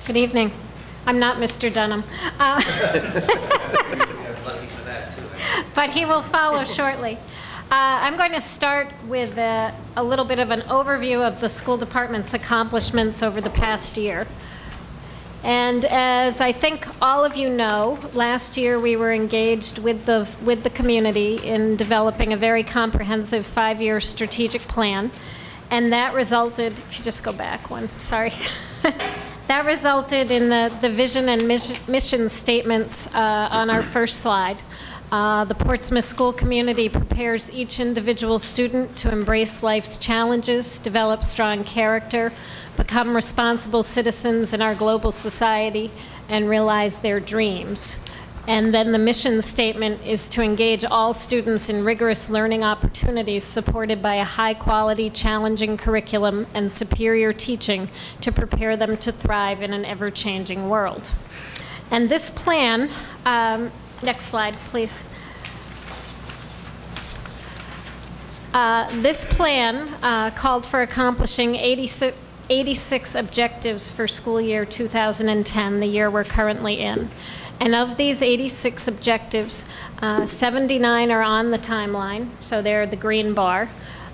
Good evening. I'm not Mr. Dunham. But he will follow shortly. I'm going to start with a little bit of an overview of the school department's accomplishments over the past year. And as I think all of you know, last year we were engaged with the community in developing a very comprehensive 5-year strategic plan. And that resulted, if you just go back one, sorry. That resulted in the vision and mission statements on our first slide. The Portsmouth school community prepares each individual student to embrace life's challenges, develop strong character, become responsible citizens in our global society, and realize their dreams. And then the mission statement is to engage all students in rigorous learning opportunities supported by a high-quality, challenging curriculum and superior teaching to prepare them to thrive in an ever-changing world. And this plan, next slide, please. This plan called for accomplishing 86 objectives for school year 2010, the year we're currently in. And of these 86 objectives, 79 are on the timeline, so they're the green bar,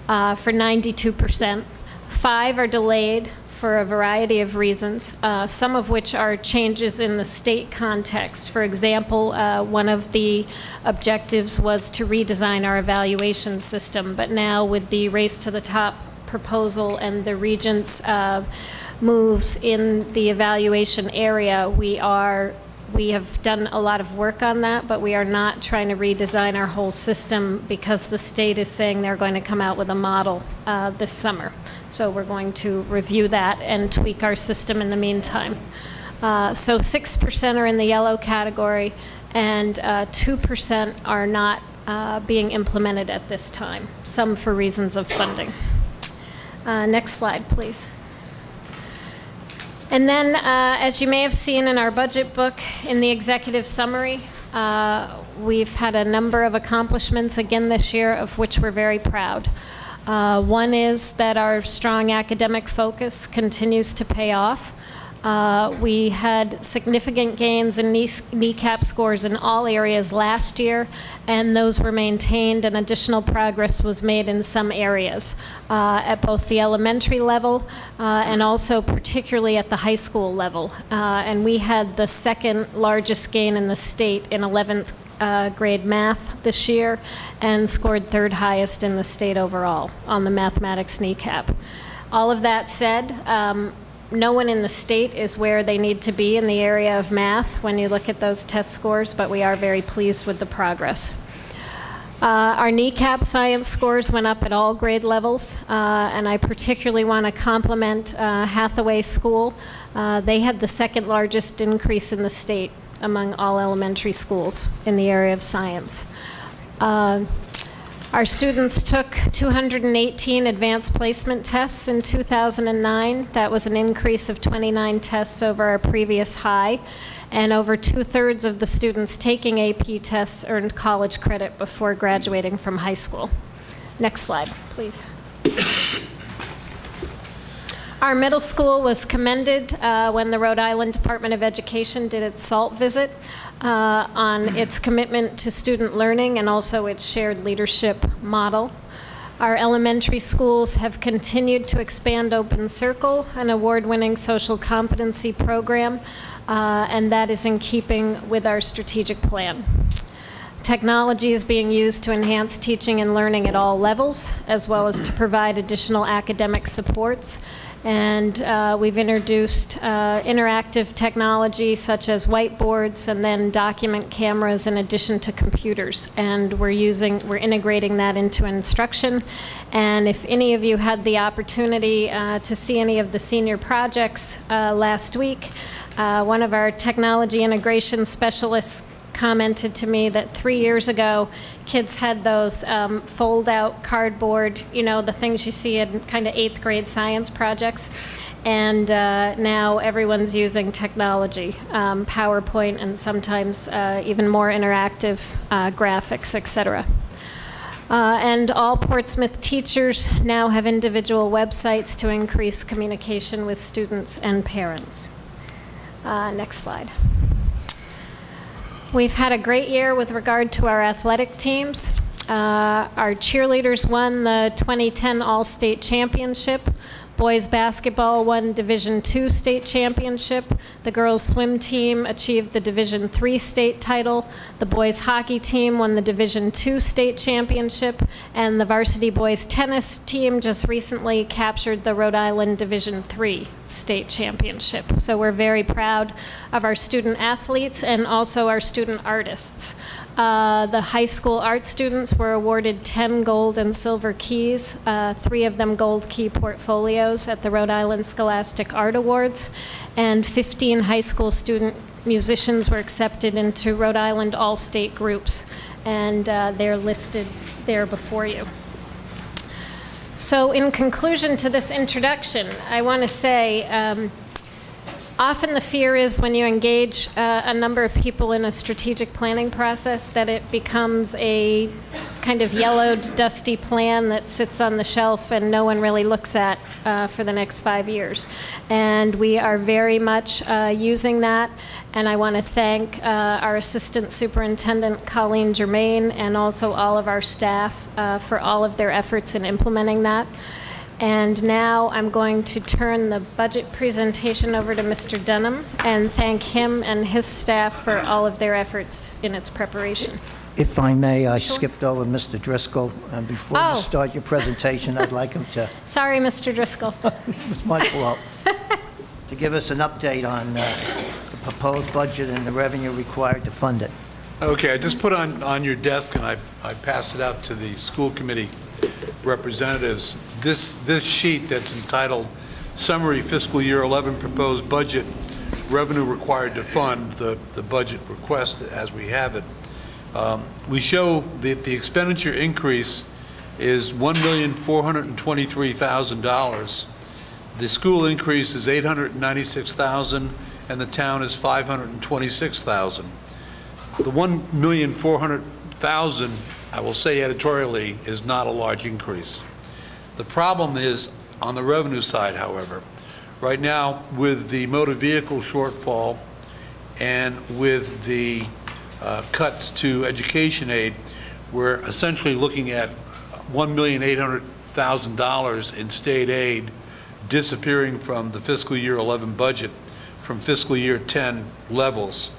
for 92%. 5 are delayed for a variety of reasons, some of which are changes in the state context. For example, one of the objectives was to redesign our evaluation system, but now with the Race to the Top proposal and the Regents' moves in the evaluation area, we have done a lot of work on that, but we are not trying to redesign our whole system because the state is saying they're going to come out with a model this summer. So we're going to review that and tweak our system in the meantime. So 6% are in the yellow category, and 2% are not being implemented at this time, some for reasons of funding. Next slide, please. And then, as you may have seen in our budget book, in the executive summary, we've had a number of accomplishments again this year, of which we're very proud. One is that our strong academic focus continues to pay off. We had significant gains in kneecap scores in all areas last year, and those were maintained, and additional progress was made in some areas at both the elementary level and also particularly at the high school level. And we had the second largest gain in the state in 11th grade math this year, and scored third highest in the state overall on the mathematics kneecap. All of that said, no one in the state is where they need to be in the area of math when you look at those test scores, but we are very pleased with the progress. Our kneecap science scores went up at all grade levels, and I particularly want to compliment Hathaway School. They had the second largest increase in the state among all elementary schools in the area of science. Our students took 218 advanced placement tests in 2009. That was an increase of 29 tests over our previous high, and over 2/3 of the students taking AP tests earned college credit before graduating from high school. Next slide, please. Our middle school was commended when the Rhode Island Department of Education did its SALT visit on its commitment to student learning and also its shared leadership model. Our elementary schools have continued to expand Open Circle, an award-winning social competency program, and that is in keeping with our strategic plan. Technology is being used to enhance teaching and learning at all levels, as well as to provide additional academic supports. And we've introduced interactive technology such as whiteboards and then document cameras in addition to computers. And we're integrating that into instruction. And if any of you had the opportunity to see any of the senior projects last week, one of our technology integration specialists commented to me that 3 years ago, kids had those fold-out cardboard, you know, the things you see in kind of 8th grade science projects. And now everyone's using technology, PowerPoint, and sometimes even more interactive graphics, etc. And all Portsmouth teachers now have individual websites to increase communication with students and parents. Next slide. We've had a great year with regard to our athletic teams. Our cheerleaders won the 2010 All-State Championship. Boys basketball won Division II state championship. The girls swim team achieved the Division III state title. The boys hockey team won the Division II state championship. And the varsity boys tennis team just recently captured the Rhode Island Division III state championship. So we're very proud of our student athletes and also our student artists. The high school art students were awarded 10 gold and silver keys, 3 of them gold key portfolios at the Rhode Island Scholastic Art Awards, and 15 high school student musicians were accepted into Rhode Island all-state groups, and they're listed there before you. So in conclusion to this introduction, I want to say, often the fear is when you engage a number of people in a strategic planning process that it becomes a kind of yellowed, dusty plan that sits on the shelf and no one really looks at for the next 5 years. And we are very much using that. And I want to thank our Assistant Superintendent, Colleen Germain, and also all of our staff for all of their efforts in implementing that. And now I'm going to turn the budget presentation over to Mr. Dunham and thank him and his staff for all of their efforts in its preparation. If I may, I skipped over Mr. Driscoll. And before you start your presentation, I'd like him to... Sorry, Mr. Driscoll. It was my fault. To give us an update on the proposed budget and the revenue required to fund it. Okay, I just put on your desk, and I passed it out to the school committee representatives, this sheet that's entitled Summary Fiscal Year 11 Proposed Budget Revenue Required to Fund, the budget request as we have it. We show that the expenditure increase is $1,423,000. The school increase is $896,000, and the town is $526,000. The $1,400,000, I will say editorially, is not a large increase. The problem is on the revenue side, however. Right now, with the motor vehicle shortfall and with the cuts to education aid, we're essentially looking at $1,800,000 in state aid disappearing from the fiscal year 11 budget from fiscal year 10 levels.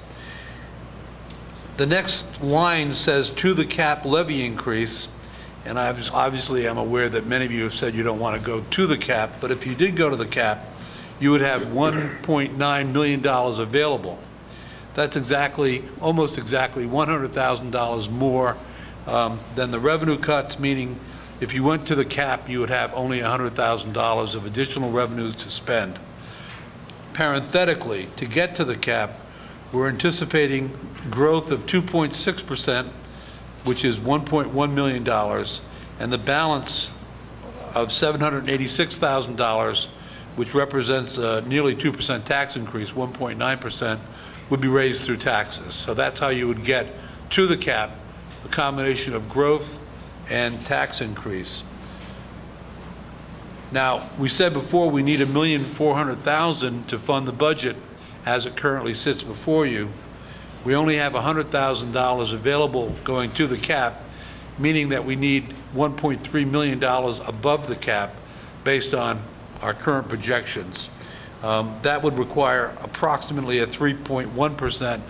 The next line says to the cap levy increase, and obviously I'm aware that many of you have said you don't want to go to the cap, but if you did go to the cap, you would have $1.9 million available. That's almost exactly $100,000 more than the revenue cuts, meaning if you went to the cap, you would have only $100,000 of additional revenue to spend. Parenthetically, to get to the cap, we're anticipating growth of 2.6%, which is $1.1 million, and the balance of $786,000, which represents a nearly 2% tax increase, 1.9%, would be raised through taxes. So that's how you would get to the cap, a combination of growth and tax increase. Now, we said before we need $1,400,000 to fund the budget as it currently sits before you. We only have $100,000 available going to the cap, meaning that we need $1.3 million above the cap based on our current projections. That would require approximately a 3.1%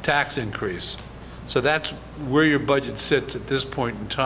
tax increase. So that's where your budget sits at this point in time.